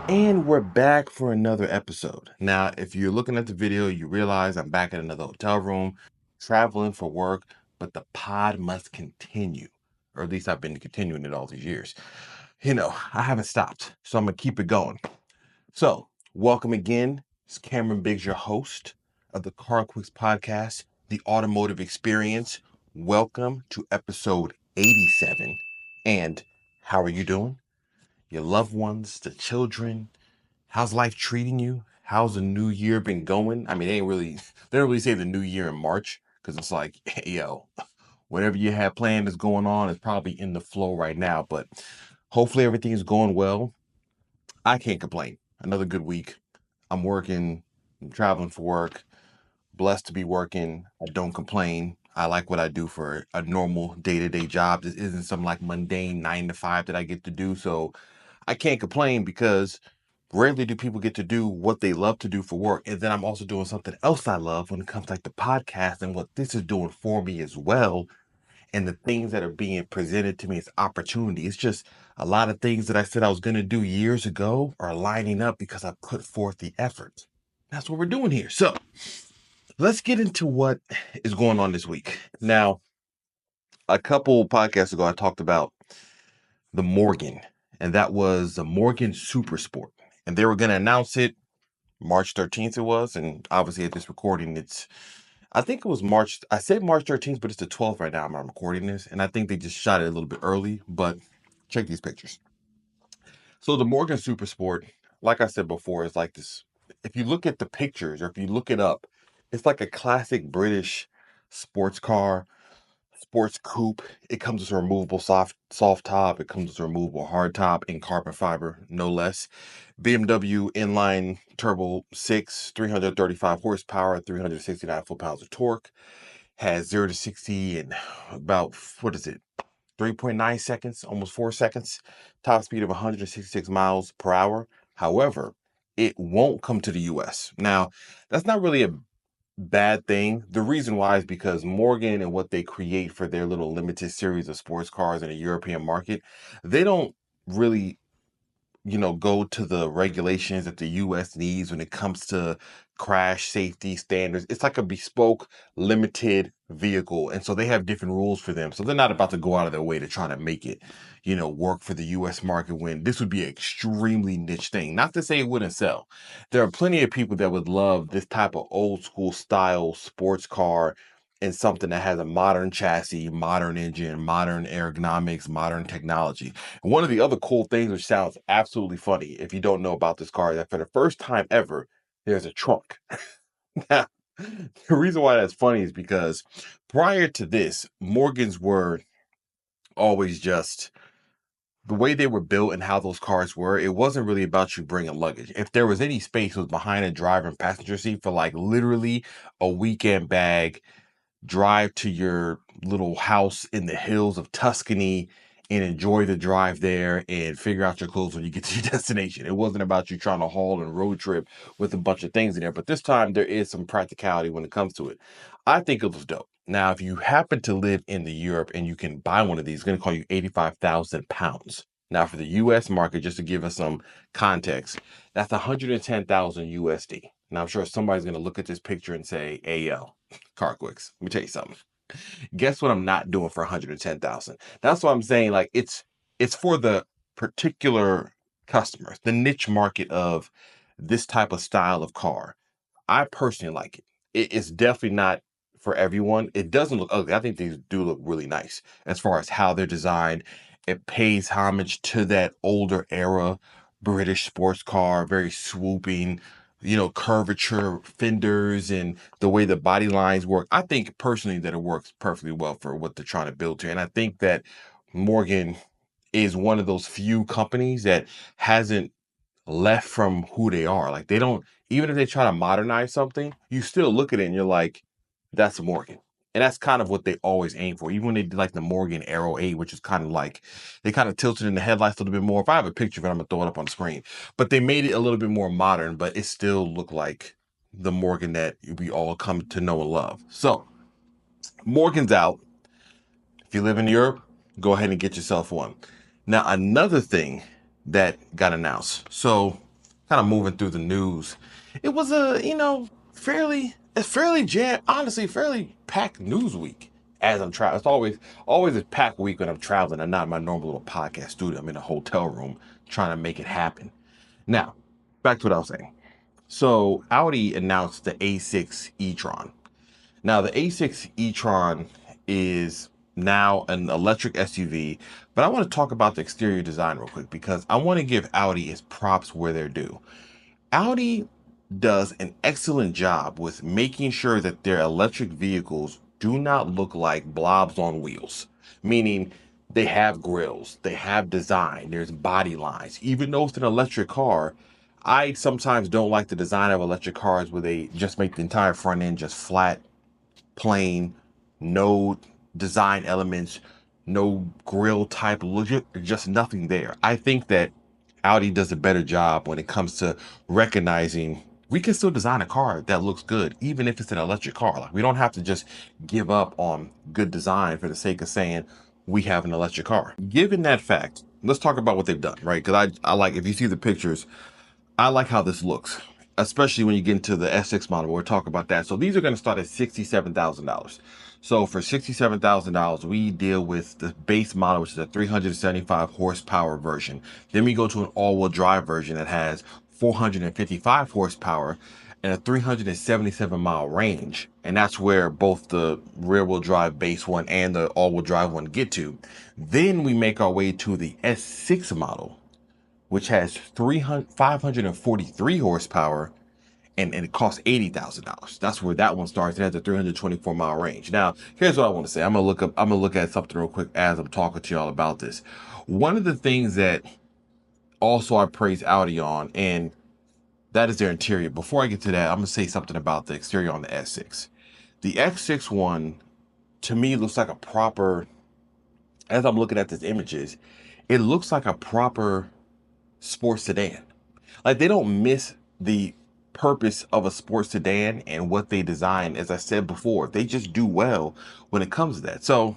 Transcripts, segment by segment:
And we're back for another episode. Now, if you're looking at the video, you realize I'm back in another hotel room, traveling for work, but the pod must continue. Or at least I've been continuing it all these years. I haven't stopped, so I'm going to keep it going. So, welcome again. It's Cameron Biggs, your host of the CarQuicks Podcast, the automotive experience. Welcome to episode 87. And how are you doing? Your loved ones, the children, how's life treating you? How's the new year been going? I mean, they don't really say the new year in March because it's like, hey, yo, whatever you had planned is going on is probably in the flow right now. But hopefully everything is going well. I can't complain. Another good week. I'm working, I'm traveling for work, blessed to be working. I don't complain. I like what I do for a normal day-to-day job. This isn't some like mundane 9 to 5 that I get to do. So I can't complain because rarely do people get to do what they love to do for work. And then I'm also doing something else I love when it comes like the podcast and what this is doing for me as well. And the things that are being presented to me as opportunity. It's just a lot of things that I said I was going to do years ago are lining up because I put forth the effort. That's what we're doing here. So let's get into what is going on this week. Now, a couple podcasts ago, I talked about the Morgan, and that was the Morgan Supersport. And they were going to announce it March 13th it was, and obviously at this recording, I think it was March, I said March 13th, but it's the 12th right now I'm recording this, and I think they just shot it a little bit early, but check these pictures. So the Morgan Supersport, like I said before, is like this, if you look at the pictures, or if you look it up, it's like a classic British sports car, sports coupe. It comes with a removable soft top. It comes with a removable hard top in carbon fiber, no less. BMW inline turbo 6, 335 horsepower, 369 foot-pounds of torque. Has 0 to 60 in about, 3.9 seconds, almost 4 seconds. Top speed of 166 miles per hour. However, it won't come to the US. Now, that's not really a bad thing. The reason why is because Morgan and what they create for their little limited series of sports cars in the European market, they don't really go to the regulations that the US needs when it comes to crash safety standards. It's like a bespoke limited vehicle. And so they have different rules for them. So they're not about to go out of their way to try to make it, work for the US market when this would be an extremely niche thing. Not to say it wouldn't sell. There are plenty of people that would love this type of old school style sports car and something that has a modern chassis, modern engine, modern ergonomics, modern technology. One of the other cool things, which sounds absolutely funny if you don't know about this car, is that for the first time ever, there's a trunk. Now, the reason why that's funny is because prior to this, Morgans were always just the way they were built and how those cars were. It wasn't really about you bringing luggage. If there was any space, it was behind a driver and passenger seat for like literally a weekend bag, drive to your little house in the hills of Tuscany and enjoy the drive there and figure out your clothes when you get to your destination. It wasn't about you trying to haul and road trip with a bunch of things in there. But this time there is some practicality when it comes to it. I think it was dope. Now, if you happen to live in the Europe and you can buy one of these, it's going to call you 85,000 pounds. Now, for the US market, just to give us some context, that's 110,000 USD. Now, I'm sure somebody's going to look at this picture and say, hey, yo, CarQuicks, let me tell you something. Guess what I'm not doing for 110,000? That's what I'm saying. Like it's for the particular customers, the niche market of this type of style of car. I personally like it. It's definitely not for everyone. It doesn't look ugly. I think these do look really nice as far as how they're designed. It pays homage to that older era British sports car, very swooping, curvature fenders and the way the body lines work. I think personally that it works perfectly well for what they're trying to build to. And I think that Morgan is one of those few companies that hasn't left from who they are. Like they don't, even if they try to modernize something, you still look at it and you're like, that's a Morgan. And that's kind of what they always aim for. Even when they did like the Morgan Aero 8, which is kind of like, they kind of tilted in the headlights a little bit more. If I have a picture of it, I'm going to throw it up on the screen. But they made it a little bit more modern, but it still looked like the Morgan that we all come to know and love. So, Morgan's out. If you live in Europe, go ahead and get yourself one. Now, another thing that got announced. So, kind of moving through the news. It was a, fairly packed news week as I'm traveling. It's always a packed week when I'm traveling. I'm not in my normal little podcast studio. I'm in a hotel room trying to make it happen. Now, back to what I was saying. So Audi announced the A6 e-tron. Now the A6 e-tron is now an electric SUV, but I want to talk about the exterior design real quick because I want to give Audi its props where they're due. Audi does an excellent job with making sure that their electric vehicles do not look like blobs on wheels, meaning they have grills, they have design, there's body lines. Even though it's an electric car, I sometimes don't like the design of electric cars where they just make the entire front end just flat, plain, no design elements, no grill type look, just nothing there. I think that Audi does a better job when it comes to recognizing we can still design a car that looks good, even if it's an electric car. Like, we don't have to just give up on good design for the sake of saying we have an electric car. Given that fact, let's talk about what they've done, right? Because I like, if you see the pictures, I like how this looks, especially when you get into the S6 model. We'll talk about that. So these are going to start at $67,000. So for $67,000, we deal with the base model, which is a 375 horsepower version. Then we go to an all-wheel drive version that has 455 horsepower and a 377-mile range. And that's where both the rear-wheel drive base one and the all-wheel drive one get to. Then we make our way to the S6 model, which has 543 horsepower, and it costs $80,000. That's where that one starts. It has a 324-mile range. Now, here's what I want to say. I'm gonna look at something real quick as I'm talking to y'all about this. One of the things that also I praise Audi on, and that is their interior. Before I get to that, I'm gonna say something about the exterior on the S6. The X6 one, to me, looks like a proper, as I'm looking at these images, it looks like a proper sports sedan. Like, they don't miss the purpose of a sports sedan and what they design. As I said before, they just do well when it comes to that. So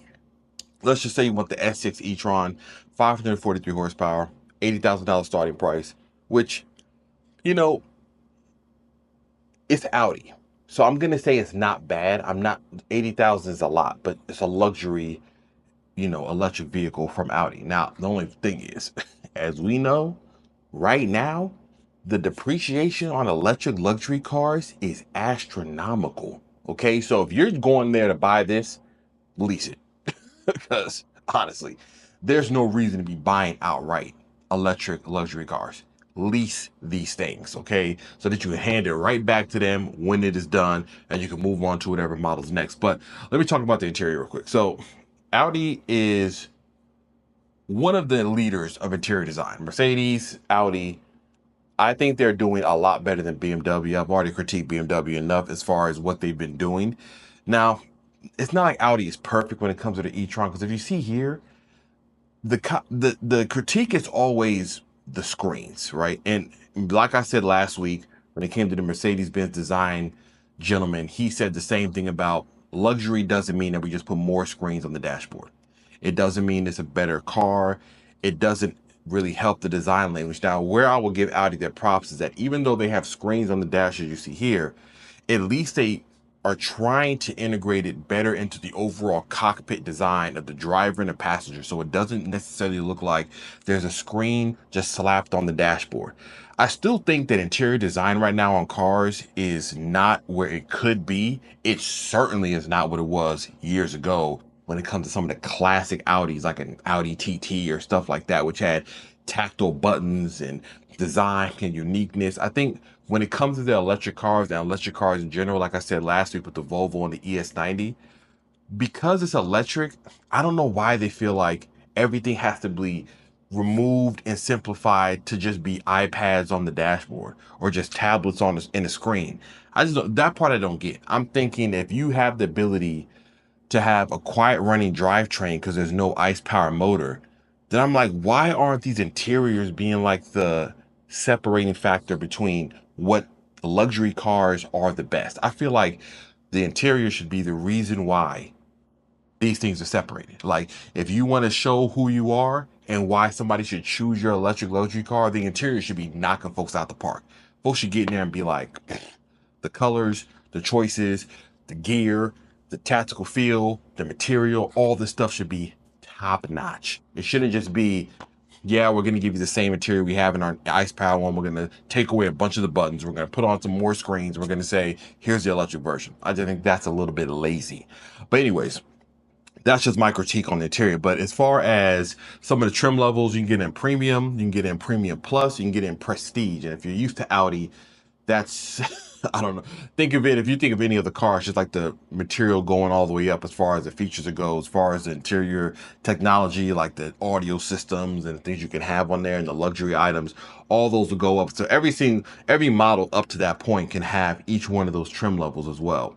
let's just say you want the S6 e-tron, 543 horsepower, $80,000 starting price, which, you know, it's Audi. So I'm gonna say it's not bad. 80,000 is a lot, but it's a luxury, electric vehicle from Audi. Now, the only thing is, as we know, right now, the depreciation on electric luxury cars is astronomical. Okay, so if you're going there to buy this, lease it. Because honestly, there's no reason to be buying outright electric luxury cars. Lease these things, okay, so that you can hand it right back to them when it is done and you can move on to whatever model's next. But let me talk about the interior real quick. So Audi is one of the leaders of interior design. Mercedes, Audi, I think they're doing a lot better than BMW. I've already critiqued BMW enough as far as what they've been doing. Now, it's not like Audi is perfect when it comes to the e-tron, because if you see here, the critique is always the screens, right? And like I said last week, when it came to the Mercedes-Benz design gentleman, he said the same thing about luxury doesn't mean that we just put more screens on the dashboard. It doesn't mean it's a better car. It doesn't really help the design language. Now, where I will give Audi their props is that even though they have screens on the dash, as you see here, at least they are trying to integrate it better into the overall cockpit design of the driver and the passenger, so it doesn't necessarily look like there's a screen just slapped on the dashboard. I still think that interior design right now on cars is not where it could be. It certainly is not what it was years ago when it comes to some of the classic Audis, like an Audi TT or stuff like that, which had tactile buttons and design and uniqueness. I think when it comes to the electric cars and electric cars in general, like I said last week with the Volvo and the ES90, because it's electric, I don't know why they feel like everything has to be removed and simplified to just be iPads on the dashboard or just tablets in the screen. That part I don't get. I'm thinking if you have the ability to have a quiet running drivetrain because there's no ICE power motor, then I'm like, why aren't these interiors being like the separating factor between what luxury cars are the best? I feel like the interior should be the reason why these things are separated. Like, if you want to show who you are and why somebody should choose your electric luxury car, the interior should be knocking folks out the park. Folks should get in there and be like, the colors, the choices, the gear, the tactical feel, the material, all this stuff should be top notch. It shouldn't just be, yeah, we're going to give you the same material we have in our ice power one. We're going to take away a bunch of the buttons. We're going to put on some more screens. We're going to say, here's the electric version. I just think that's a little bit lazy. But anyways, that's just my critique on the interior. But as far as some of the trim levels, you can get in premium, you can get in premium plus, you can get in prestige. And if you're used to Audi, that's, I don't know. Think of it, if you think of any of the cars, just like the material going all the way up as far as the features go, as far as the interior technology, like the audio systems and things you can have on there and the luxury items, all those will go up. So every model up to that point can have each one of those trim levels as well.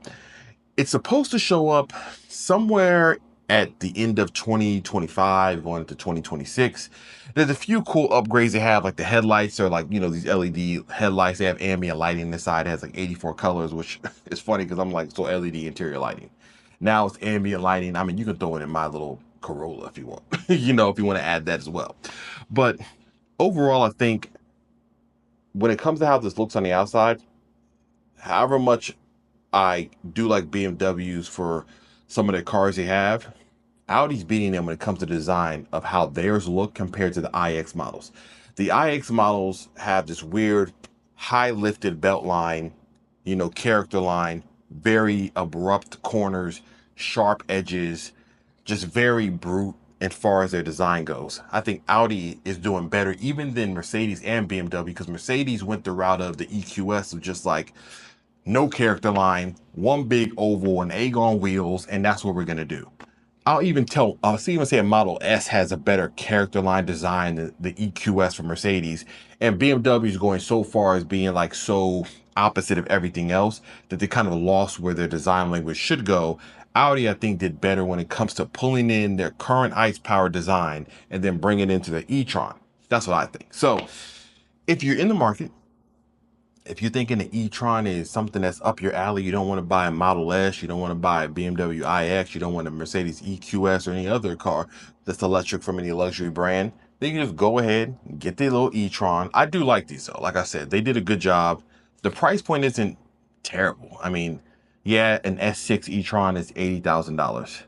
It's supposed to show up somewhere at the end of 2025 going into 2026. There's a few cool upgrades they have, like the headlights are like, you know, these LED headlights. They have ambient lighting on the side. It has like 84 colors, which is funny because I'm like, so LED interior lighting. Now it's ambient lighting. I mean, you can throw it in my little Corolla if you want, you know, if you want to add that as well. But overall, I think when it comes to how this looks on the outside, however much I do like BMWs for some of the cars they have, Audi's beating them when it comes to design of how theirs look compared to the iX models. The iX models have this weird high lifted belt line, you know, character line, very abrupt corners, sharp edges, just very brute as far as their design goes. I think Audi is doing better even than Mercedes and BMW, because Mercedes went the route of the EQS of just like no character line, one big oval and Agon wheels, and that's what we're gonna do. I'll even say a Model S has a better character line design than the EQS from Mercedes. And BMW is going so far as being like so opposite of everything else that they kind of lost where their design language should go. Audi, I think, did better when it comes to pulling in their current ICE power design and then bringing it into the E-Tron. That's what I think. So if you're in the market, if you're thinking the E-Tron is something that's up your alley, you don't want to buy a Model S, you don't want to buy a BMW iX, you don't want a Mercedes EQS or any other car that's electric from any luxury brand, then you can just go ahead and get the little E-Tron. I do like these though. Like I said, they did a good job. The price point isn't terrible. I mean, yeah, an S6 E-Tron is $80,000.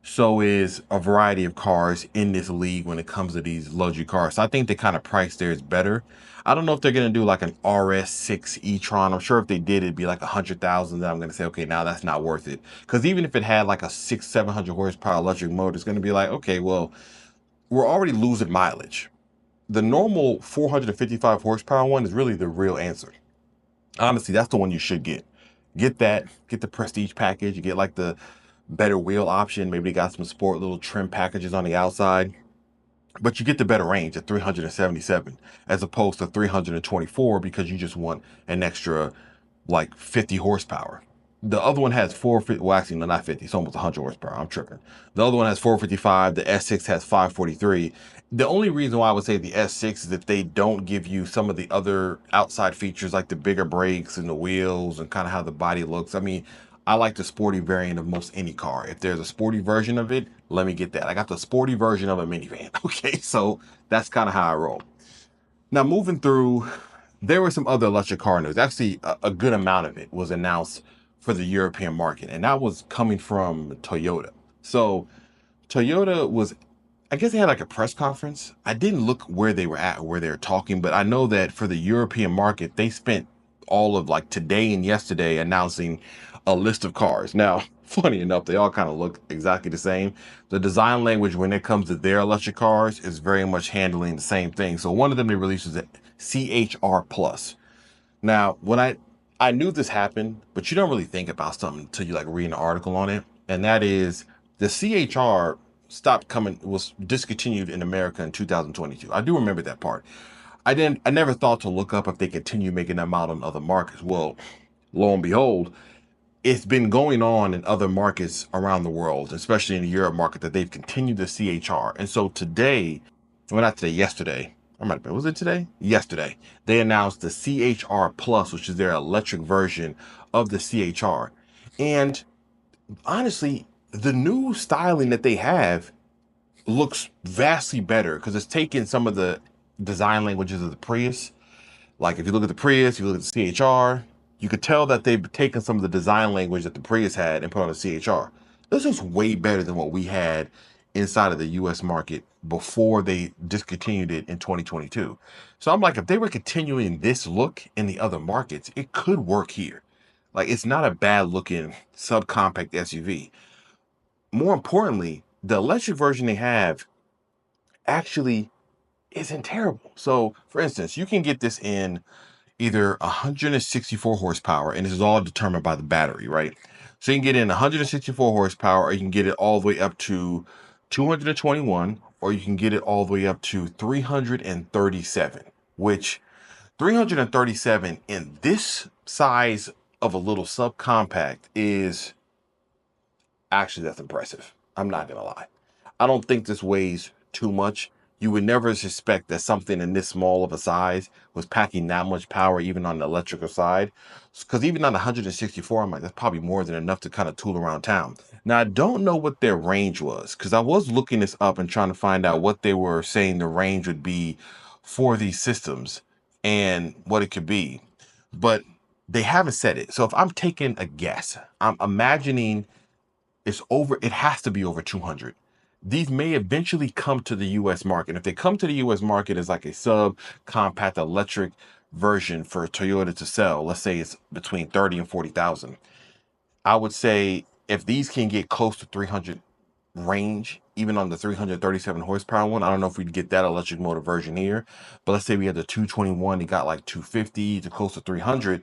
So is a variety of cars in this league when it comes to these luxury cars. So I think the kind of price there is better. I don't know if they're going to do like an RS6 e-tron. I'm sure if they did, it'd be like 100,000. Then I'm going to say, okay, now that's not worth it. Because even if it had like a 600-700 horsepower electric motor, it's going to be like, okay, well, we're already losing mileage. The normal 455 horsepower one is really the real answer. Honestly, that's the one you should get. Get that, get the prestige package. You get like the better wheel option. Maybe they got some sport little trim packages on the outside. But you get the better range at 377 as opposed to 324 because you just want an extra like 50 horsepower. The other one has 450, well actually no, not 50, it's almost 100 horsepower, I'm tripping. The other one has 455, the S6 has 543. The only reason why I would say the S6 is if they don't give you some of the other outside features like the bigger brakes and the wheels and kind of how the body looks. I mean, I like the sporty variant of most any car. If there's a sporty version of it, let me get that. I got the sporty version of a minivan. Okay, so that's kind of how I roll. Now moving through, there were some other electric car news. Actually, a good amount of it was announced for the European market, and that was coming from Toyota. So Toyota was, I guess they had like a press conference. I didn't look where they were at, where they were talking, but I know that for the European market, they spent all of like today and yesterday announcing a list of cars. Now, funny enough, they all kind of look exactly the same. The design language when it comes to their electric cars is very much handling the same thing. So one of them they released is a CHR Plus. Now, when I knew this happened, but you don't really think about something until you like read an article on it. And that is the CHR was discontinued in America in 2022. I do remember that part. I never thought to look up if they continue making that model in other markets. Well, lo and behold, it's been going on in other markets around the world, especially in the Europe market, that they've continued the CHR. And so today, well, not today, yesterday, was it today? Yesterday, they announced the CHR Plus, which is their electric version of the CHR. And honestly, the new styling that they have looks vastly better because it's taken some of the design languages of the Prius. Like if you look at the Prius, you look at the CHR, you could tell that they've taken some of the design language that the Prius had and put on the CHR. This is way better than what we had inside of the US market before they discontinued it in 2022. So I'm like, if they were continuing this look in the other markets, it could work here. Like it's not a bad looking subcompact SUV. More importantly, the electric version they have actually isn't terrible. So for instance, you can get this in either 164 horsepower, and this is all determined by the battery, right? So you can get in 164 horsepower, or you can get it all the way up to 221, or you can get it all the way up to 337, which 337 in this size of a little subcompact is actually, that's impressive. I'm not gonna lie. I don't think this weighs too much. You would never suspect that something in this small of a size was packing that much power, even on the electrical side. Because even on 164, I'm like, that's probably more than enough to kind of tool around town. Now, I don't know what their range was, because I was looking this up and trying to find out what they were saying the range would be for these systems and what it could be. But they haven't said it. So if I'm taking a guess, I'm imagining it has to be over 200. These may eventually come to the US market. If they come to the US market as like a sub-compact electric version for Toyota to sell, let's say it's between 30 and 40,000. I would say if these can get close to 300 range, even on the 337 horsepower one, I don't know if we'd get that electric motor version here, but let's say we had the 221, it got like 250 to close to 300.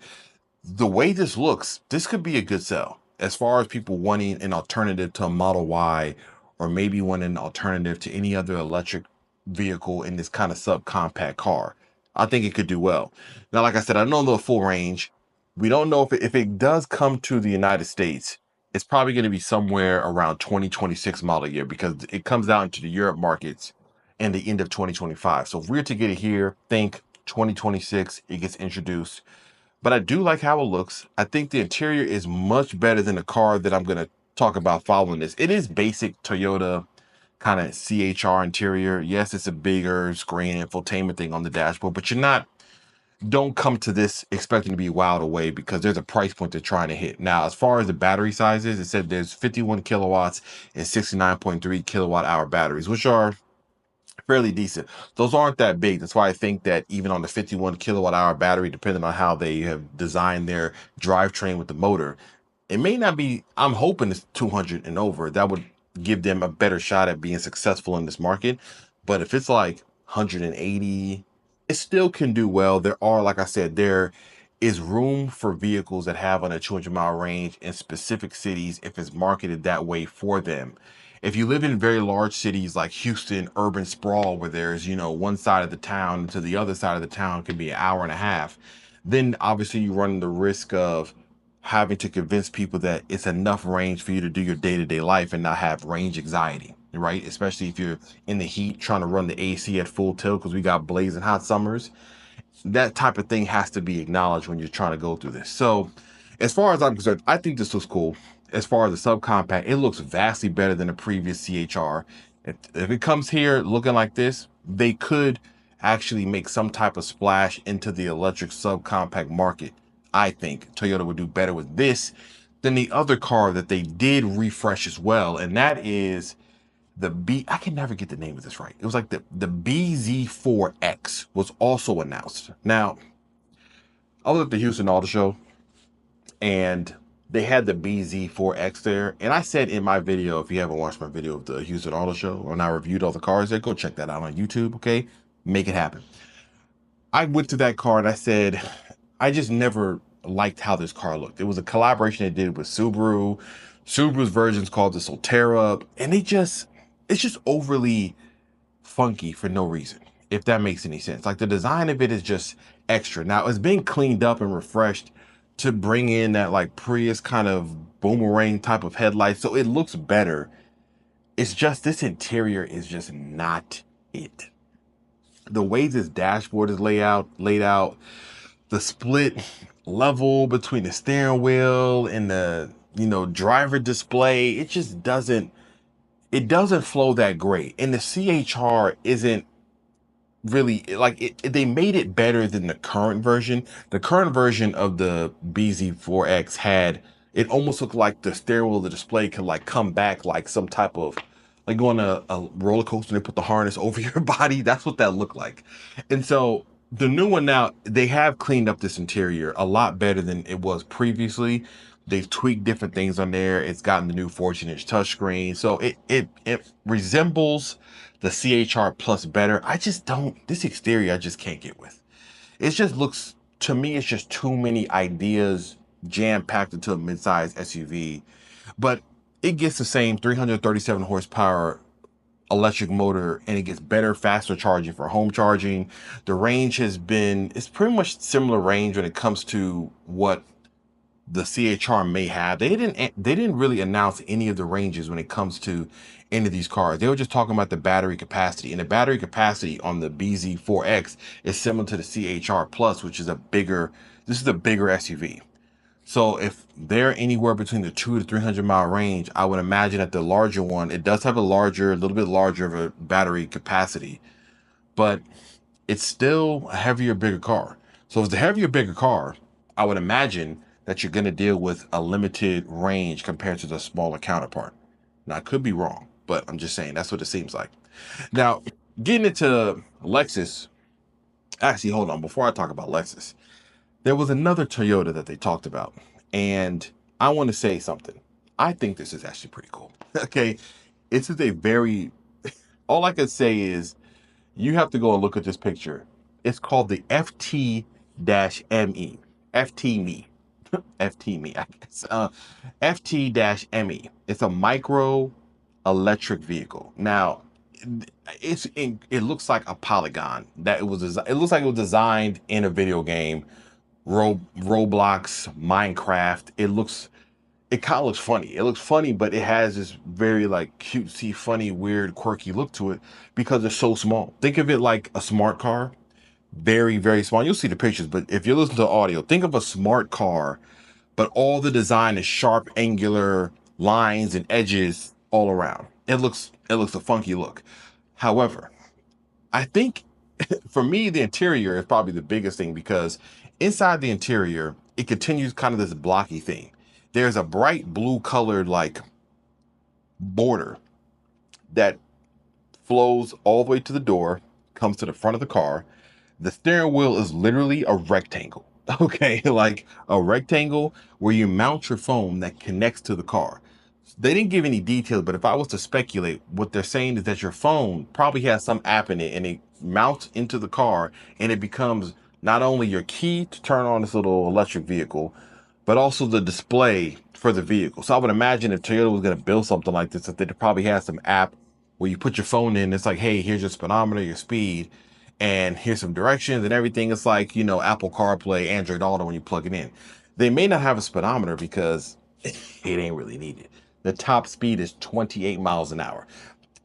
The way this looks, this could be a good sell as far as people wanting an alternative to a Model Y, or maybe wanting an alternative to any other electric vehicle in this kind of subcompact car. I think it could do well. Now, like I said, I don't know the full range. We don't know if it does come to the United States, it's probably going to be somewhere around 2026 model year, because it comes out into the Europe markets in the end of 2025. So if we're to get it here, think 2026, it gets introduced. But I do like how it looks. I think the interior is much better than the car that I'm going to talk about following this. It is basic Toyota kind of CHR interior. Yes, it's a bigger screen infotainment thing on the dashboard, but don't come to this expecting to be wowed away, because there's a price point they're trying to hit. Now, as far as the battery sizes, it said there's 51 kilowatts and 69.3 kilowatt hour batteries, which are fairly decent. Those aren't that big. That's why I think that even on the 51 kilowatt hour battery, depending on how they have designed their drivetrain with the motor, it may not be, I'm hoping it's 200 and over. That would give them a better shot at being successful in this market. But if it's like 180, it still can do well. There are, like I said, there is room for vehicles that have on a 200-mile range in specific cities if it's marketed that way for them. If you live in very large cities like Houston, urban sprawl, where there's, one side of the town to the other side of the town can be an hour and a half, then obviously you run the risk of having to convince people that it's enough range for you to do your day-to-day life and not have range anxiety, right? Especially if you're in the heat trying to run the AC at full tilt, because we got blazing hot summers. That type of thing has to be acknowledged when you're trying to go through this. So as far as I'm concerned, I think this looks cool. As far as the subcompact, it looks vastly better than the previous CHR. If it comes here looking like this, they could actually make some type of splash into the electric subcompact market. I think Toyota would do better with this than the other car that they did refresh as well, and that is I can never get the name of this right. It was like the BZ4X was also announced. Now, I was at the Houston Auto Show and they had the BZ4X there. And I said in my video, if you haven't watched my video of the Houston Auto Show, when I reviewed all the cars there, go check that out on YouTube, okay? Make it happen. I went to that car and I said, I just never liked how this car looked. It was a collaboration they did with Subaru. Subaru's version's called the Solterra, and it's just overly funky for no reason, if that makes any sense. Like the design of it is just extra. Now it's being cleaned up and refreshed to bring in that like Prius kind of boomerang type of headlight, so it looks better. It's just this interior is just not it. The way this dashboard is laid out, the split level between the steering wheel and the driver display. It just doesn't flow that great. And the CHR isn't really like they made it better than the current version. The current version of the BZ4X had, it almost looked like the steering wheel of the display could like come back like some type of, like going a roller coaster and they put the harness over your body. That's what that looked like. And so the new one now, they have cleaned up this interior a lot better than it was previously. They've tweaked different things on there. It's gotten the new 14-inch touchscreen. So it resembles the CHR Plus better. I just don't, this exterior I just can't get with. It just looks, to me, it's just too many ideas jam-packed into a mid-size SUV. But it gets the same 337 horsepower electric motor, and it gets better, faster charging for home charging. The range it's pretty much similar range when it comes to what the CHR may have. They didn't really announce any of the ranges when it comes to any of these cars. They were just talking about the battery capacity, and the battery capacity on the BZ4X is similar to the CHR Plus, which is this is a bigger SUV. So if they're anywhere between the 200 to 300 mile range, I would imagine that the larger one, it does have a little bit larger of a battery capacity, but it's still a heavier, bigger car. So if it's a heavier, bigger car, I would imagine that you're going to deal with a limited range compared to the smaller counterpart. Now, I could be wrong, but I'm just saying that's what it seems like. Now, getting into Lexus, actually, hold on. Before I talk about Lexus, there was another Toyota that they talked about, and I want to say something. I think this is actually pretty cool. Okay, this is all I can say is you have to go and look at this picture. It's called the FT-ME. FT-ME. FT-ME, I guess. FT-ME. It's a micro electric vehicle. Now, it looks like a polygon that it looks like it was designed in a video game, Roblox, Minecraft. It kind of looks funny. It looks funny, but it has this very like cutesy, funny, weird, quirky look to it because it's so small. Think of it like a smart car. Very, very small. You'll see the pictures, but if you listen to audio, think of a smart car, but all the design is sharp, angular lines and edges all around. It looks a funky look. However, I think for me, the interior is probably the biggest thing because inside the interior, it continues kind of this blocky thing. There's a bright blue colored like border that flows all the way to the door, comes to the front of the car. The steering wheel is literally a rectangle. Okay, like a rectangle where you mount your phone that connects to the car. They didn't give any details, but if I was to speculate, what they're saying is that your phone probably has some app in it and it mounts into the car and it becomes not only your key to turn on this little electric vehicle, but also the display for the vehicle. So I would imagine if Toyota was going to build something like this, that they probably have some app where you put your phone in. It's like, hey, here's your speedometer, your speed, and here's some directions and everything. It's like, Apple CarPlay, Android Auto when you plug it in. They may not have a speedometer because it ain't really needed. The top speed is 28 miles an hour.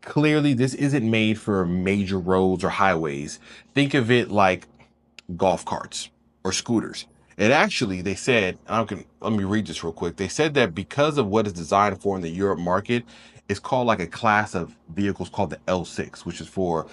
Clearly, this isn't made for major roads or highways. Think of it like golf carts or scooters. And actually, they said, let me read this real quick. They said that because of what it's designed for in the Europe market, it's called like a class of vehicles called the L6, which is for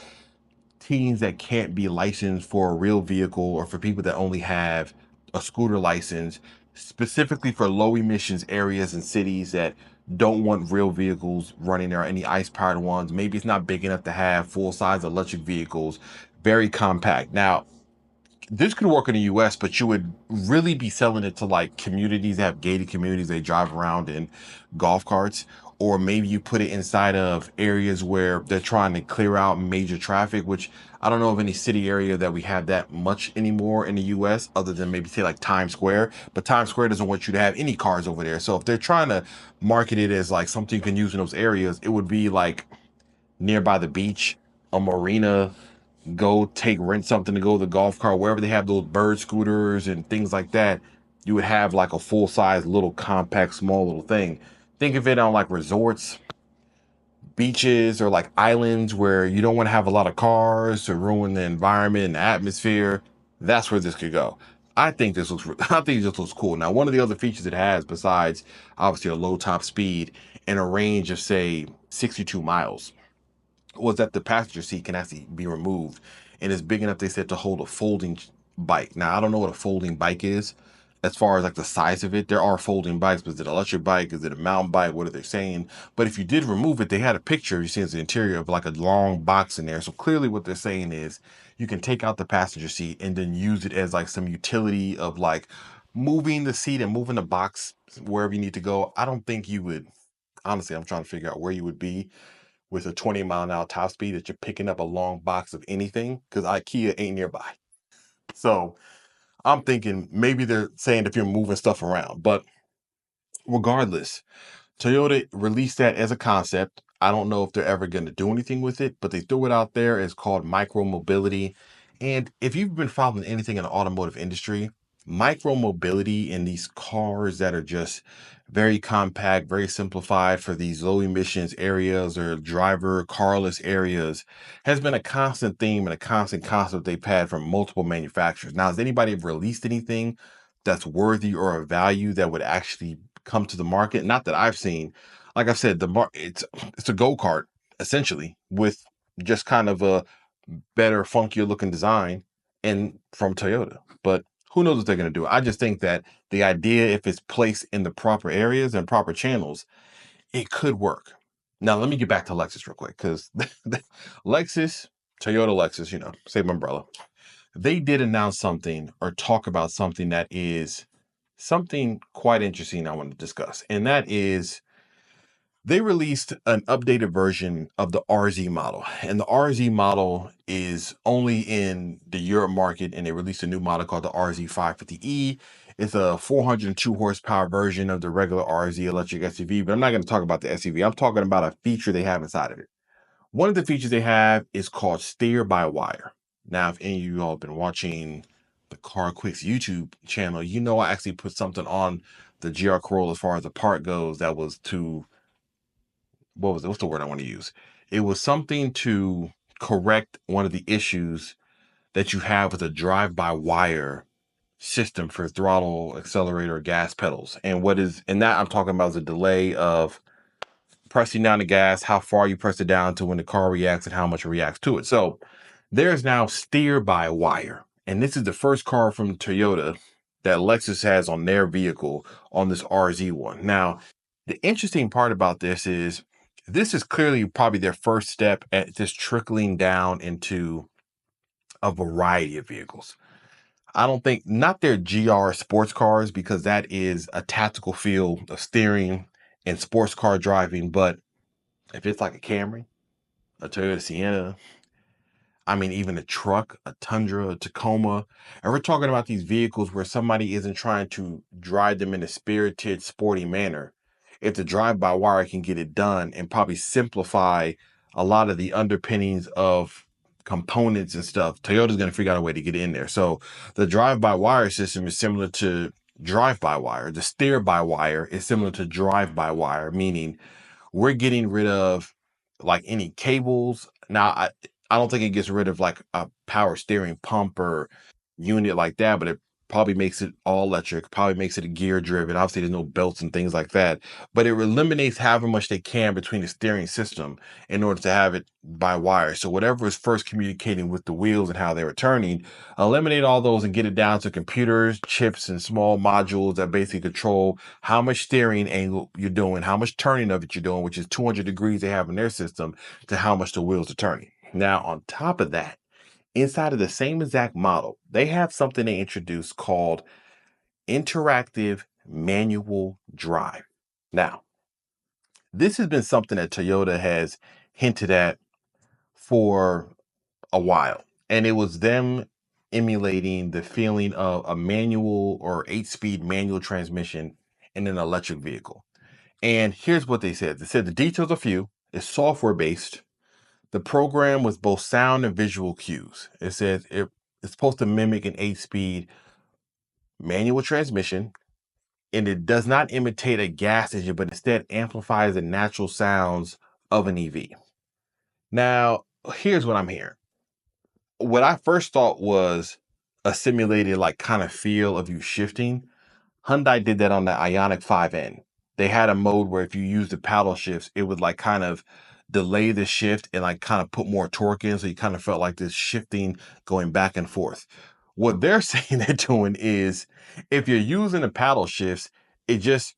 teens that can't be licensed for a real vehicle or for people that only have a scooter license, specifically for low emissions areas and cities that don't want real vehicles running there, any ice powered ones. Maybe it's not big enough to have full size electric vehicles, very compact. Now, this could work in the US, but you would really be selling it to like communities that have gated communities. They drive around in golf carts, or maybe you put it inside of areas where they're trying to clear out major traffic, which I don't know of any city area that we have that much anymore in the US other than maybe say like Times Square, but Times Square doesn't want you to have any cars over there. So if they're trying to market it as like something you can use in those areas, it would be like nearby the beach, a marina, rent something to go to the golf cart, wherever they have those bird scooters and things like that. You would have like a full size little compact small little thing. Think of it on like resorts, beaches, or like islands where you don't want to have a lot of cars to ruin the environment and the atmosphere. That's where this could go. I think this looks I think this looks cool. Now, one of the other features it has, besides obviously a low top speed and a range of say 62 miles, was that the passenger seat can actually be removed and it's big enough, they said, to hold a folding bike. Now, I don't know what a folding bike is as far as like the size of it. There are folding bikes, but is it an electric bike? Is it a mountain bike? What are they saying? But if you did remove it, they had a picture, you see, it's the interior of like a long box in there. So clearly what they're saying is you can take out the passenger seat and then use it as like some utility of like moving the seat and moving the box wherever you need to go. I don't think you would, honestly, I'm trying to figure out where you would be with a 20-mile-an-hour top speed that you're picking up a long box of anything, because IKEA ain't nearby. So I'm thinking maybe they're saying if you're moving stuff around. But regardless, Toyota released that as a concept. I don't know if they're ever going to do anything with it, but they threw it out there. It's called micro mobility. And if you've been following anything in the automotive industry, micro mobility in these cars that are just very compact, very simplified for these low emissions areas or driver carless areas has been a constant theme and a constant concept they've had from multiple manufacturers. Now, has anybody released anything that's worthy or of value that would actually come to the market? Not that I've seen. Like I said, it's a go-kart essentially with just kind of a better, funkier looking design and from Toyota. But who knows what they're going to do? I just think that the idea, if it's placed in the proper areas and proper channels, it could work. Now, let me get back to Lexus real quick, because Lexus, Toyota Lexus, same umbrella. They did announce something or talk about something that is something quite interesting I want to discuss. And that is they released an updated version of the RZ model. And the RZ model is only in the Europe market. And they released a new model called the RZ550E. It's a 402 horsepower version of the regular RZ electric SUV. But I'm not going to talk about the SUV. I'm talking about a feature they have inside of it. One of the features they have is called steer by wire. Now, if any of you all have been watching the CarQuicks YouTube channel, I actually put something on the GR Corolla as far as the part goes that was to, what was it? What's the word I want to use? It was something to correct one of the issues that you have with a drive-by-wire system for throttle, accelerator, gas pedals. And that I'm talking about is a delay of pressing down the gas, how far you press it down to when the car reacts and how much it reacts to it. So there's now steer by wire. And this is the first car from Toyota that Lexus has on their vehicle on this RZ one. Now, the interesting part about this is clearly probably their first step at just trickling down into a variety of vehicles. I don't think, not their GR sports cars, because that is a tactical feel of steering and sports car driving. But if it's like a Camry, a Toyota Sienna, I mean, even a truck, a Tundra, a Tacoma, and we're talking about these vehicles where somebody isn't trying to drive them in a spirited, sporty manner. If the drive-by-wire can get it done and probably simplify a lot of the underpinnings of components and stuff, Toyota's going to figure out a way to get in there. So the drive-by-wire system is similar to drive-by-wire. The steer-by-wire is similar to drive-by-wire, meaning we're getting rid of like any cables. Now, I don't think it gets rid of like a power steering pump or unit like that, but it probably makes it all electric, probably makes it gear driven. Obviously, there's no belts and things like that, but it eliminates however much they can between the steering system in order to have it by wire. So whatever is first communicating with the wheels and how they were turning, eliminate all those and get it down to computers, chips, and small modules that basically control how much steering angle you're doing, how much turning of it you're doing, which is 200 degrees they have in their system, to how much the wheels are turning. Now, on top of that, inside of the same exact model, they have something they introduced called interactive manual drive. Now, this has been something that Toyota has hinted at for a while, and it was them emulating the feeling of a manual or 8-speed manual transmission in an electric vehicle. And here's what they said. They said the details are few, it's software based. The program with both sound and visual cues. It says it's supposed to mimic an 8-speed manual transmission, and it does not imitate a gas engine, but instead amplifies the natural sounds of an EV. Now, here's what I'm hearing. What I first thought was a simulated like kind of feel of you shifting. Hyundai did that on the Ioniq 5N. They had a mode where if you use the paddle shifts, it would like kind of delay the shift and like kind of put more torque in. So you kind of felt like this shifting going back and forth. What they're saying they're doing is if you're using the paddle shifts, it just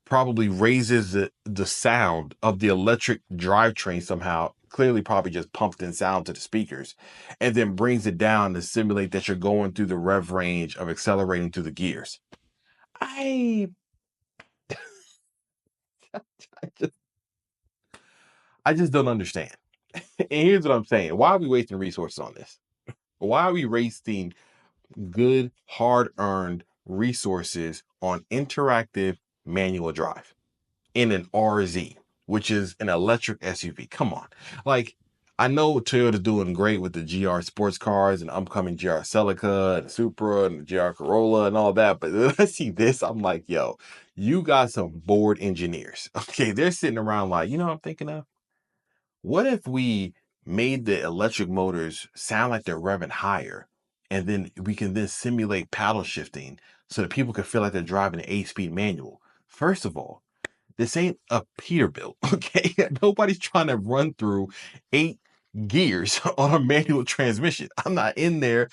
probably raises the sound of the electric drivetrain somehow, clearly probably just pumped in sound to the speakers, and then brings it down to simulate that you're going through the rev range of accelerating through the gears. I I just I just don't understand. And here's what I'm saying. Why are we wasting resources on this? Why are we wasting good, hard-earned resources on interactive manual drive in an RZ, which is an electric SUV? Come on. Like, I know Toyota's doing great with the GR sports cars and upcoming GR Celica and Supra and the GR Corolla and all that. But when I see this, I'm like, yo, you got some bored engineers. Okay, they're sitting around like, you know what I'm thinking of? What if we made the electric motors sound like they're revving higher, and then we can then simulate paddle shifting so that people can feel like they're driving an 8-speed manual? First of all, this ain't a Peterbilt, okay? Nobody's trying to run through 8 gears on a manual transmission. I'm not in there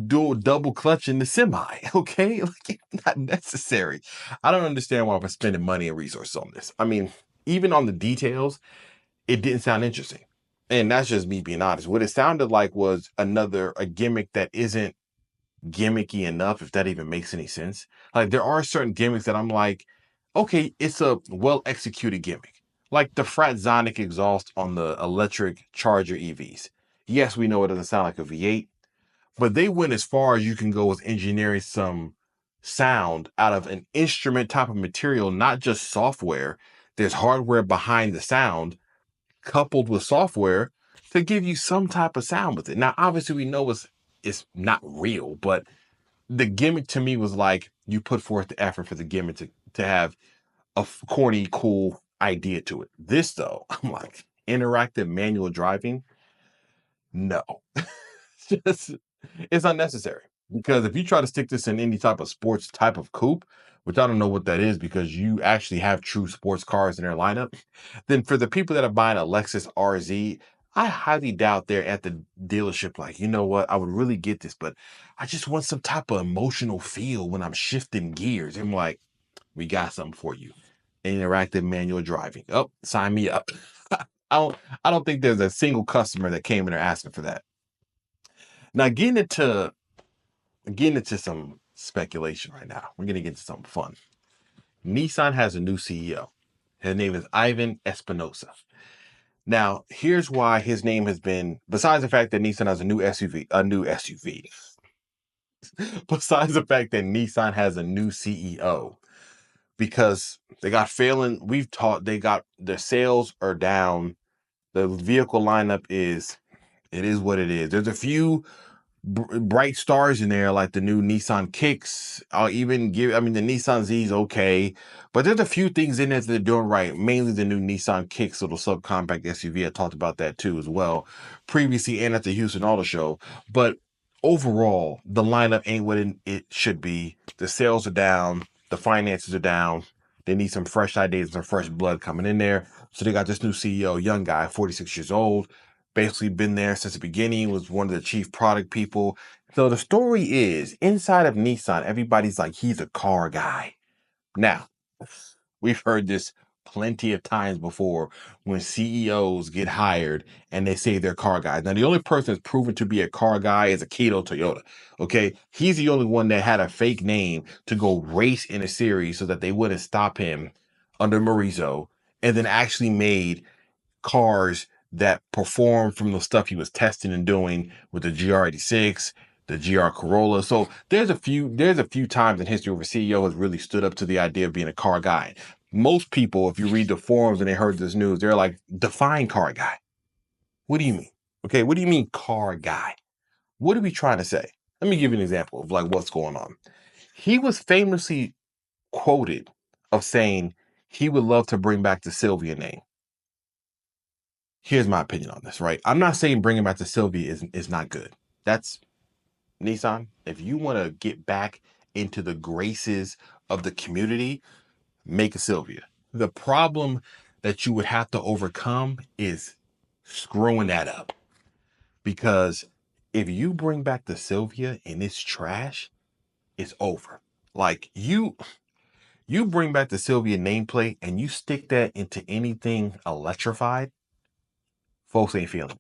double clutching the semi, okay? Like, it's not necessary. I don't understand why we're spending money and resources on this. I mean, even on the details, it didn't sound interesting. And that's just me being honest. What it sounded like was a gimmick that isn't gimmicky enough, if that even makes any sense. Like, there are certain gimmicks that I'm like, okay, it's a well executed gimmick. Like the Fratzonic exhaust on the electric Charger EVs. Yes, we know it doesn't sound like a V8, but they went as far as you can go with engineering some sound out of an instrument type of material, not just software. There's hardware behind the sound coupled with software to give you some type of sound with it. Now, obviously, we know it's not real, but the gimmick to me was like you put forth the effort for the gimmick to have a corny, cool idea to it. This though, I'm like interactive manual driving. No, just it's unnecessary because if you try to stick this in any type of sports type of coupe, which I don't know what that is because you actually have true sports cars in their lineup, then for the people that are buying a Lexus RZ, I highly doubt they're at the dealership like, you know what, I would really get this, but I just want some type of emotional feel when I'm shifting gears. I'm like, we got something for you. Interactive manual driving. Oh, sign me up. I don't think there's a single customer that came in there asking for that. Now getting into some speculation right now. We're gonna get into something fun. Nissan has a new CEO. His name is Ivan Espinosa. Now, here's why his name has been, besides the fact that Nissan has a new SUV, besides the fact that Nissan has a new CEO, because they got failing, they got their sales are down. The vehicle lineup it is what it is. There's a few bright stars in there, like the new Nissan Kicks. I mean, the Nissan Z is okay, but there's a few things in there that they're doing right. Mainly the new Nissan Kicks, little subcompact SUV. I talked about that too as well, previously and at the Houston Auto Show. But overall, the lineup ain't what it should be. The sales are down. The finances are down. They need some fresh ideas, some fresh blood coming in there. So they got this new CEO, young guy, 46 years old, basically been there since the beginning, was one of the chief product people. So the story is inside of Nissan, everybody's like, he's a car guy. Now, we've heard this plenty of times before when CEOs get hired and they say they're car guys. Now, the only person that's proven to be a car guy is Akito Toyota. Okay. He's the only one that had a fake name to go race in a series so that they wouldn't stop him under Morizo, and then actually made cars that perform from the stuff he was testing and doing with the GR86, the GR Corolla. So there's a few times in history where a CEO has really stood up to the idea of being a car guy. Most people, if you read the forums and they heard this news, they're like, define car guy. What do you mean? Okay, what do you mean car guy? What are we trying to say? Let me give you an example of like what's going on. He was famously quoted of saying he would love to bring back the Sylvia name. Here's my opinion on this, right? I'm not saying bringing back the Sylvia is not good. That's Nissan, if you want to get back into the graces of the community, make a Sylvia. The problem that you would have to overcome is screwing that up. Because if you bring back the Sylvia and it's trash, it's over. Like you bring back the Sylvia nameplate and you stick that into anything electrified, folks ain't feeling it.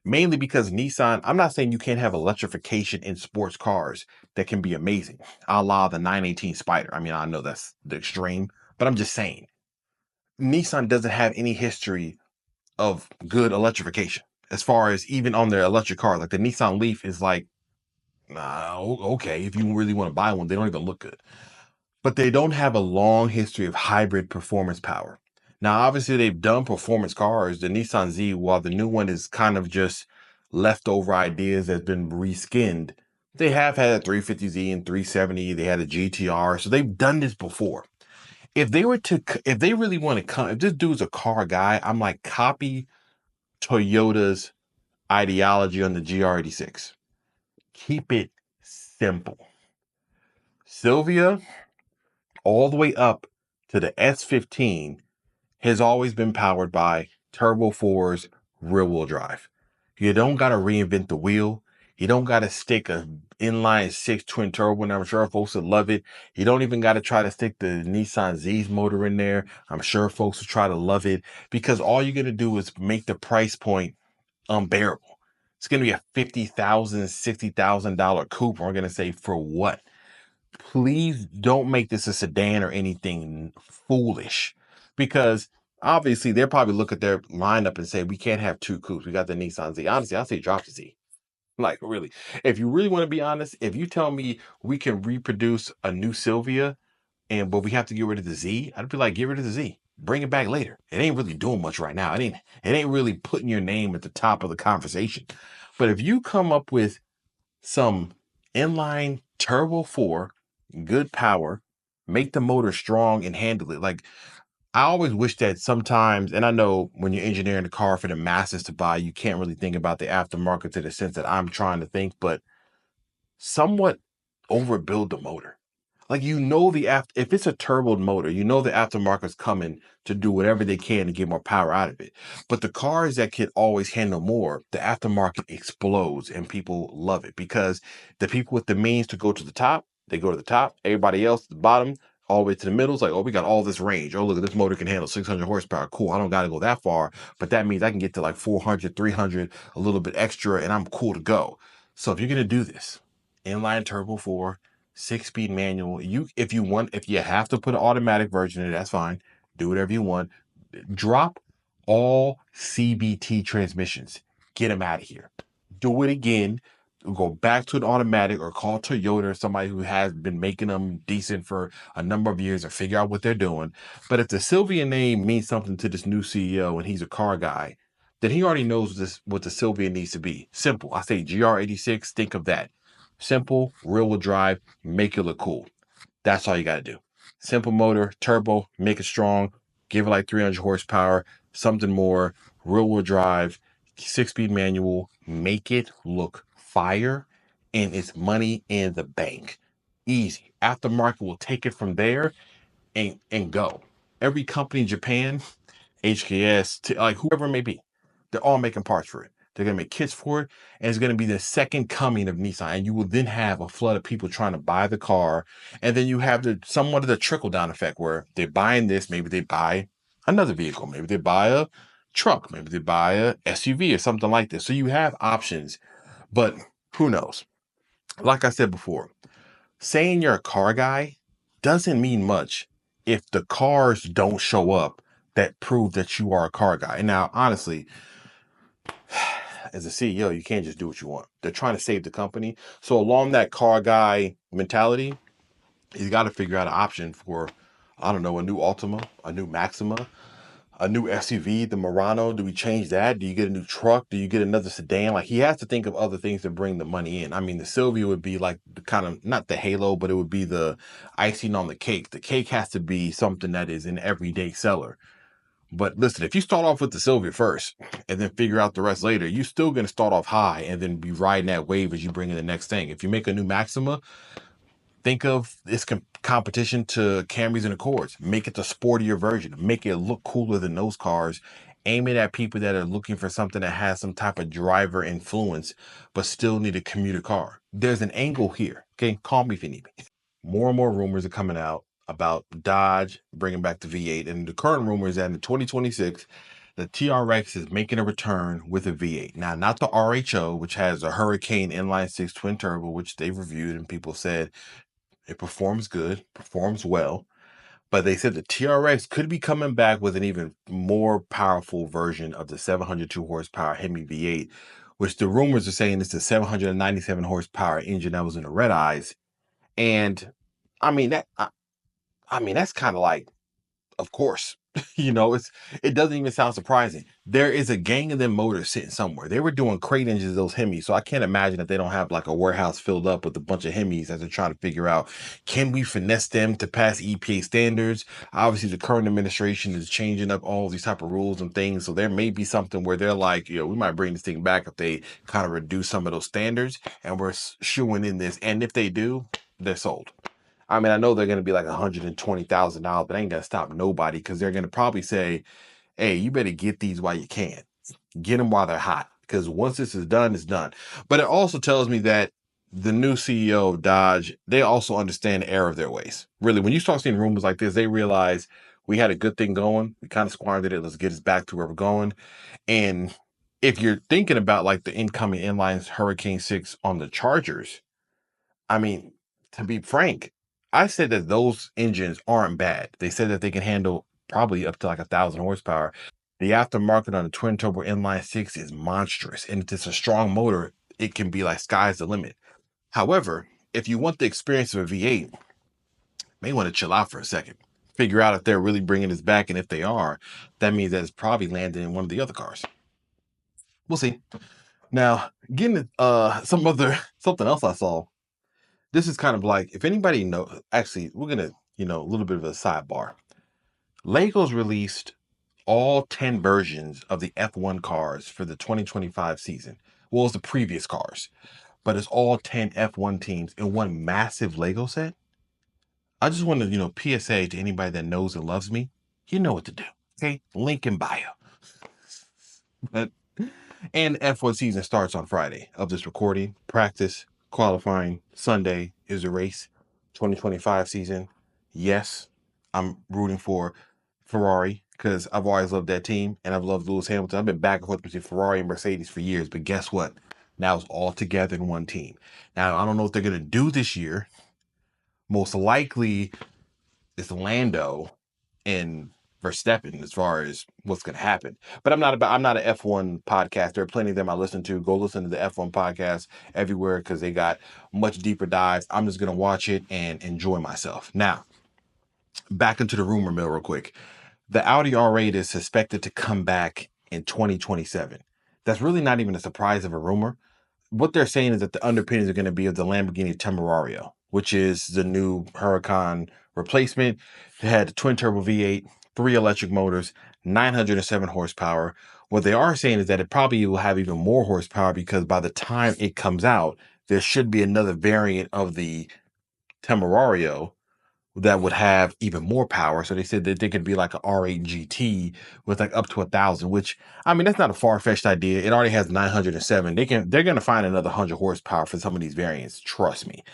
Mainly because Nissan, I'm not saying you can't have electrification in sports cars that can be amazing, a la the 918 Spider. I mean, I know that's the extreme, but I'm just saying Nissan doesn't have any history of good electrification as far as even on their electric car. Like the Nissan Leaf is like, okay, if you really want to buy one, they don't even look good. But they don't have a long history of hybrid performance power. Now, obviously, they've done performance cars. The Nissan Z, while the new one is kind of just leftover ideas that's been reskinned, they have had a 350Z and 370. They had a GTR. So they've done this before. If they really want to come, if this dude's a car guy, I'm like, copy Toyota's ideology on the GR86. Keep it simple. Sylvia, all the way up to the S15, has always been powered by Turbo 4's rear-wheel drive. You don't got to reinvent the wheel. You don't got to stick a inline 6 twin turbo, and I'm sure folks would love it. You don't even got to try to stick the Nissan Z's motor in there. I'm sure folks will try to love it because all you're going to do is make the price point unbearable. It's going to be a $50,000, $60,000 coupe. We're going to say, for what? Please don't make this a sedan or anything foolish, because obviously they'll probably look at their lineup and say, we can't have two coupes. We got the Nissan Z. Honestly, I'll say drop the Z. Like, really, if you really want to be honest, if you tell me we can reproduce a new Sylvia but we have to get rid of the Z, I'd be like, get rid of the Z. Bring it back later. It ain't really doing much right now. It ain't really putting your name at the top of the conversation. But if you come up with some inline turbo 4, good power, make the motor strong and handle it. Like, I always wish that sometimes, and I know when you're engineering the car for the masses to buy, you can't really think about the aftermarket to the sense that I'm trying to think, but somewhat overbuild the motor. Like, if it's a turbo motor, the aftermarket's coming to do whatever they can to get more power out of it. But the cars that can always handle more, the aftermarket explodes and people love it because the people with the means to go to the top, they go to the top. Everybody else at the bottom, all the way to the middle, is like, oh, we got all this range. Oh, look, this motor can handle 600 horsepower. Cool. I don't got to go that far, but that means I can get to like 400, 300, a little bit extra, and I'm cool to go. So if you're going to do this, inline turbo 4, 6-speed manual. If you have to put an automatic version in it, that's fine. Do whatever you want. Drop all CVT transmissions. Get them out of here. Do it again. Go back to an automatic or call Toyota or somebody who has been making them decent for a number of years and figure out what they're doing. But if the Sylvia name means something to this new CEO and he's a car guy, then he already knows what the Sylvia needs to be. Simple. I say GR86, think of that. Simple, rear-wheel drive, make it look cool. That's all you got to do. Simple motor, turbo, make it strong, give it like 300 horsepower, something more, rear-wheel drive, 6-speed manual, make it look fire, and it's money in the bank. Easy. Aftermarket will take it from there and go. Every company in Japan, HKS, like whoever it may be, they're all making parts for it. They're going to make kits for it, and it's going to be the second coming of Nissan. And you will then have a flood of people trying to buy the car. And then you have somewhat of the trickle-down effect where they're buying this. Maybe they buy another vehicle. Maybe they buy a truck. Maybe they buy a SUV or something like this. So you have options, but who knows? Like I said before, saying you're a car guy doesn't mean much if the cars don't show up that prove that you are a car guy. And now, honestly, as a CEO, you can't just do what you want. They're trying to save the company. So along that car guy mentality, he's got to figure out an option for, I don't know, a new Altima, a new Maxima, a new SUV, the Murano. Do we change that? Do you get a new truck? Do you get another sedan? Like, he has to think of other things to bring the money in. I mean, the Sylvia would be like the kind of, not the halo, but it would be the icing on the cake. The cake has to be something that is an everyday seller. But listen, if you start off with the Sylvia first and then figure out the rest later, you're still going to start off high and then be riding that wave as you bring in the next thing. If you make a new Maxima, think of this competition to Camrys and Accords. Make it the sportier version. Make it look cooler than those cars. Aim it at people that are looking for something that has some type of driver influence, but still need a commuter car. There's an angle here. Okay, call me if you need me. More and more rumors are coming out about Dodge bringing back the V8. And the current rumor is that in 2026, the TRX is making a return with a V8. Now, not the RHO, which has a Hurricane inline-six twin turbo, which they've reviewed and people said it performs good, performs well. But they said the TRX could be coming back with an even more powerful version of the 702 horsepower Hemi V8, which the rumors are saying is the 797 horsepower engine that was in the Red Eyes. And I mean that's kind of like, of course, it doesn't even sound surprising. There is a gang of them motors sitting somewhere. They were doing crate engines of those Hemis, so I can't imagine that they don't have like a warehouse filled up with a bunch of Hemis as they're trying to figure out, can we finesse them to pass EPA standards? Obviously, the current administration is changing up all these type of rules and things, so there may be something where they're like, we might bring this thing back if they kind of reduce some of those standards, and we're shooing in this. And if they do, they're sold. I mean, I know they're going to be like $120,000, but ain't going to stop nobody because they're going to probably say, hey, you better get these while you can. Get them while they're hot, because once this is done, it's done. But it also tells me that the new CEO of Dodge, they also understand the error of their ways. Really, when you start seeing rumors like this, they realize we had a good thing going. We kind of squandered it. Let's get us back to where we're going. And if you're thinking about like the incoming inline Hurricane 6 on the Chargers, I mean, to be frank, I said that those engines aren't bad. They said that they can handle probably up to like 1,000 horsepower. The aftermarket on the twin turbo inline six is monstrous. And if it's a strong motor, it can be like sky's the limit. However, if you want the experience of a V8, you may want to chill out for a second. Figure out if they're really bringing this back. And if they are, that means that it's probably landing in one of the other cars. We'll see. Now, getting something else I saw. This is kind of like, if anybody actually, we're going to, a little bit of a sidebar. Lego's released all 10 versions of the F1 cars for the 2025 season. Well, it's the previous cars, but it's all 10 F1 teams in one massive Lego set. I just want to, PSA to anybody that knows and loves me, you know what to do. Okay. Link in bio. But, and F1 season starts on Friday of this recording. Practice, qualifying, Sunday is the race. 2025 season. Yes, I'm rooting for Ferrari because I've always loved that team and I've loved Lewis Hamilton. I've been back and forth between Ferrari and Mercedes for years, but guess what? Now it's all together in one team. Now, I don't know what they're going to do this year. Most likely it's Lando and Verstappen as far as what's going to happen. But I'm not an F1 podcast. There are plenty of them I listen to. Go listen to the F1 podcast everywhere because they got much deeper dives. I'm just going to watch it and enjoy myself. Now, back into the rumor mill real quick. The Audi R8 is suspected to come back in 2027. That's really not even a surprise of a rumor. What they're saying is that the underpinnings are going to be of the Lamborghini Temerario, which is the new Huracan replacement. It had a twin turbo V8, 3 electric motors, 907 horsepower. What they are saying is that it probably will have even more horsepower because by the time it comes out, there should be another variant of the Temerario that would have even more power. So they said that they could be like an R8 GT with like up to 1,000, which, I mean, that's not a far-fetched idea. It already has 907. They're going to find another 100 horsepower for some of these variants. Trust me.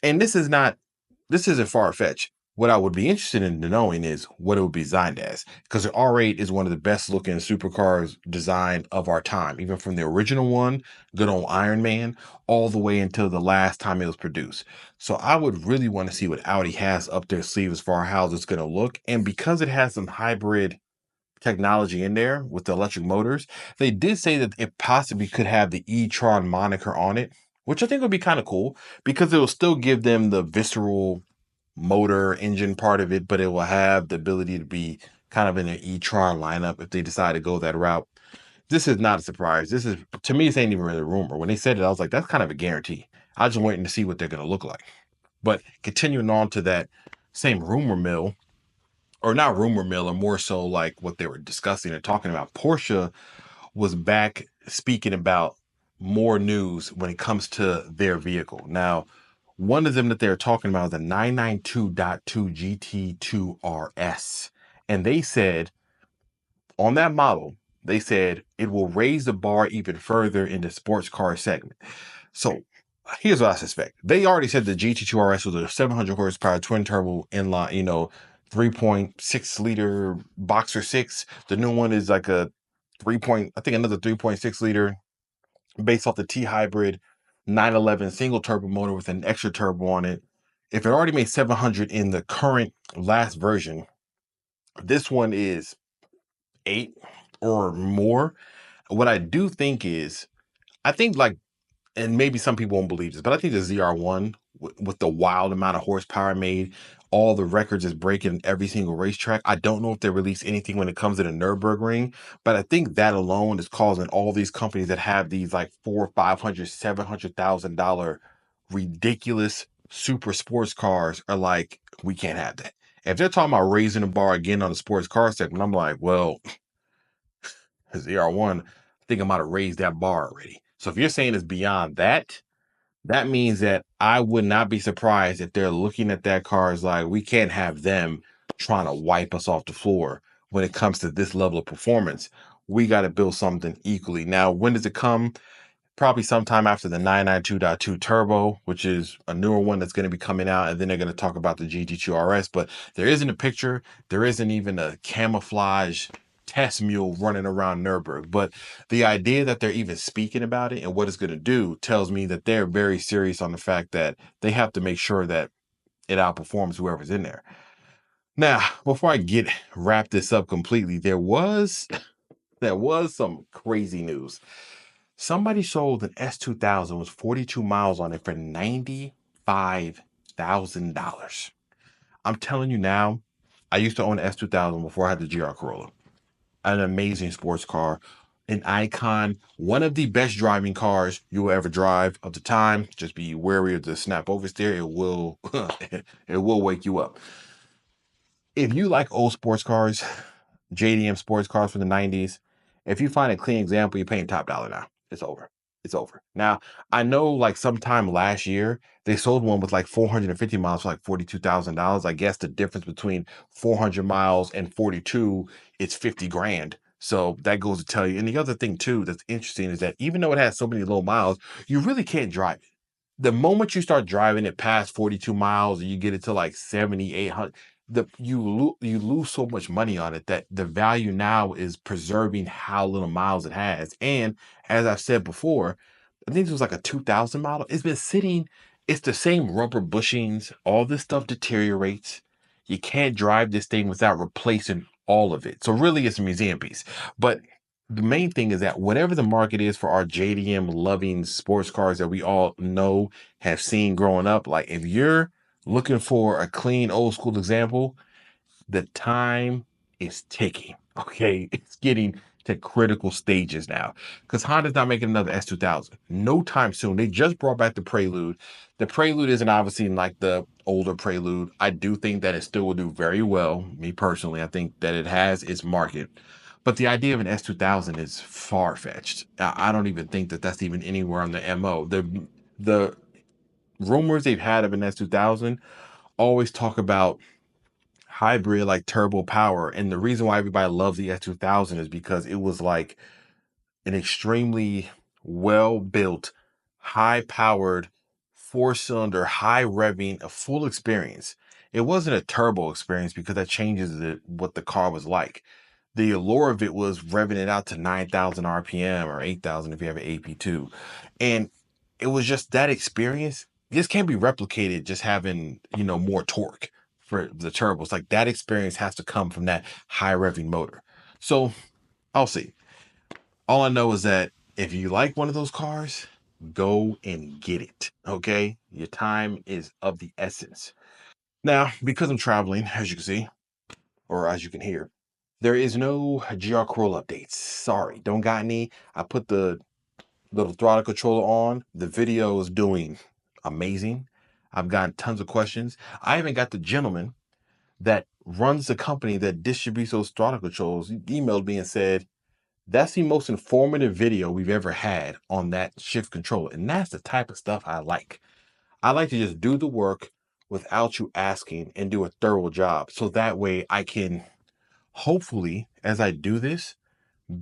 And this isn't far-fetched. What I would be interested in knowing is what it would be designed as, because the R8 is one of the best looking supercars designed of our time, even from the original one, good old Iron Man, all the way until the last time it was produced. So I would really want to see what Audi has up their sleeve as far as how it's going to look. And because it has some hybrid technology in there with the electric motors, they did say that it possibly could have the E-Tron moniker on it, which I think would be kind of cool because it will still give them the visceral motor engine part of it, but it will have the ability to be kind of in an E-Tron lineup if they decide to go that route. This is not a surprise. This is, to me, this ain't even really a rumor. When they said it, I was like, that's kind of a guarantee. I was just waiting to see what they're going to look like. But continuing on to that same rumor mill, or not rumor mill, or more so like what they were discussing and talking about. Porsche was back speaking about more news when it comes to their vehicle. Now, one of them that they're talking about is the 992.2 GT2 RS. And they said on that model, they said it will raise the bar even further in the sports car segment. So here's what I suspect. They already said the GT2 RS was a 700 horsepower twin turbo inline, 3.6 liter boxer six. The new one is like a I think another 3.6 liter based off the T hybrid 911 single turbo motor with an extra turbo on it. If it already made 700 in the current last version, this one is 8 or more. What I do think is, I think like, and maybe some people won't believe this, but I think the ZR1 with the wild amount of horsepower made, all the records is breaking every single racetrack. I don't know if they release anything when it comes to the Nürburgring, but I think that alone is causing all these companies that have these like $400,000, $700,000 ridiculous super sports cars are like, we can't have that. If they're talking about raising the bar again on the sports car segment, I'm like, well, ZR1, I think I might have raised that bar already. So if you're saying it's beyond that, that means that I would not be surprised if they're looking at that car as like, we can't have them trying to wipe us off the floor when it comes to this level of performance. We got to build something equally. Now, when does it come? Probably sometime after the 992.2 Turbo, which is a newer one that's going to be coming out, and then they're going to talk about the GT2 RS. But there isn't a picture. There isn't even a camouflage test mule running around Nürburgring. But the idea that they're even speaking about it and what it's going to do tells me that they're very serious on the fact that they have to make sure that it outperforms whoever's in there. Now, before I wrap this up completely, there was some crazy news. Somebody sold an S2000 with 42 miles on it for $95,000. I'm telling you now, I used to own an S2000 before I had the GR Corolla. An amazing sports car, an icon, one of the best driving cars you will ever drive of the time. Just be wary of the snap oversteer. It will it will wake you up. If you like old sports cars, JDM sports cars from the 90s, if you find a clean example, you're paying top dollar now. It's over. It's over. Now, I know like sometime last year, they sold one with like 450 miles for like $42,000. I guess the difference between 400 miles and 42, it's 50 grand. So that goes to tell you. And the other thing too that's interesting is that even though it has so many low miles, you really can't drive it. The moment you start driving it past 42 miles, and you get it to like 70, 800, you lose so much money on it that the value now is preserving how little miles it has. And as I've said before, I think it was like a 2000 model. It's been sitting, it's the same rubber bushings. All this stuff deteriorates. You can't drive this thing without replacing all of it. So really it's a museum piece. But the main thing is that whatever the market is for our JDM loving sports cars that we all know, have seen growing up, like if you're looking for a clean old school example, the time is ticking. Okay, it's getting to critical stages now because Honda's not making another S2000 no time soon. They just brought back the Prelude. The Prelude isn't obviously like the older Prelude. I do think that it still will do very well. Me personally, I think that it has its market. But the idea of an S2000 is far-fetched. I don't even think that that's even anywhere on the MO. The rumors they've had of an S2000 always talk about hybrid like turbo power, and the reason why everybody loves the S2000 is because it was like an extremely well built, high powered, four-cylinder, high revving, a full experience. It wasn't a turbo experience because that changes what the car was like. The allure of it was revving it out to 9,000 RPM or 8,000 if you have an AP2. And it was just that experience. This can't be replicated just having, more torque for the turbos. Like that experience has to come from that high revving motor. So I'll see. All I know is that if you like one of those cars, go and get it. Okay. Your time is of the essence. Now, because I'm traveling, as you can see, or as you can hear, there is no GR Corolla updates. Sorry, don't got any. I put the little throttle controller on. The video is doing amazing. I've gotten tons of questions. I even got the gentleman that runs the company that distributes those throttle controls, he emailed me and said, that's the most informative video we've ever had on that shift controller. And that's the type of stuff I like. I like to just do the work without you asking and do a thorough job. So that way I can hopefully, as I do this,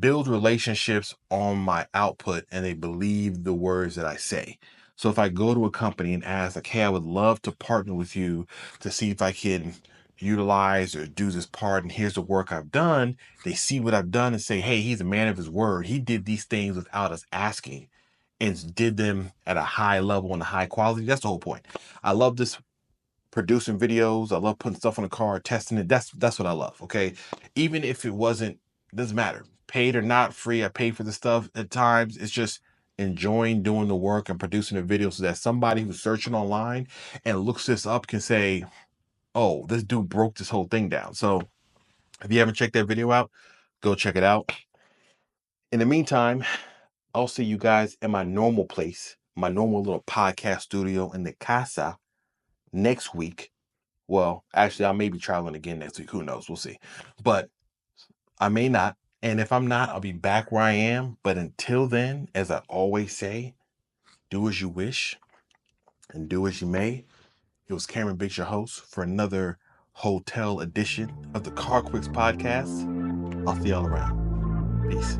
build relationships on my output and they believe the words that I say. So if I go to a company and ask like, hey, I would love to partner with you to see if I can utilize or do this part, and here's the work I've done, they see what I've done and say, hey, he's a man of his word. He did these things without us asking and did them at a high level and a high quality. That's the whole point. I love this producing videos. I love putting stuff on the car, testing it. That's what I love. Okay. Even if it wasn't, doesn't matter. Paid or not, free. I pay for the stuff at times. It's just enjoying doing the work and producing a video so that somebody who's searching online and looks this up can say, oh, this dude broke this whole thing down. So if you haven't checked that video out, go check it out. In the meantime, I'll see you guys in my normal place, my normal little podcast studio in the casa next week. Well, actually, I may be traveling again next week. Who knows? We'll see. But I may not. And if I'm not, I'll be back where I am. But until then, as I always say, do as you wish and do as you may. It was Cameron Biggs, your host, for another hotel edition of the CarQuicks Podcast. I'll see y'all around. Peace.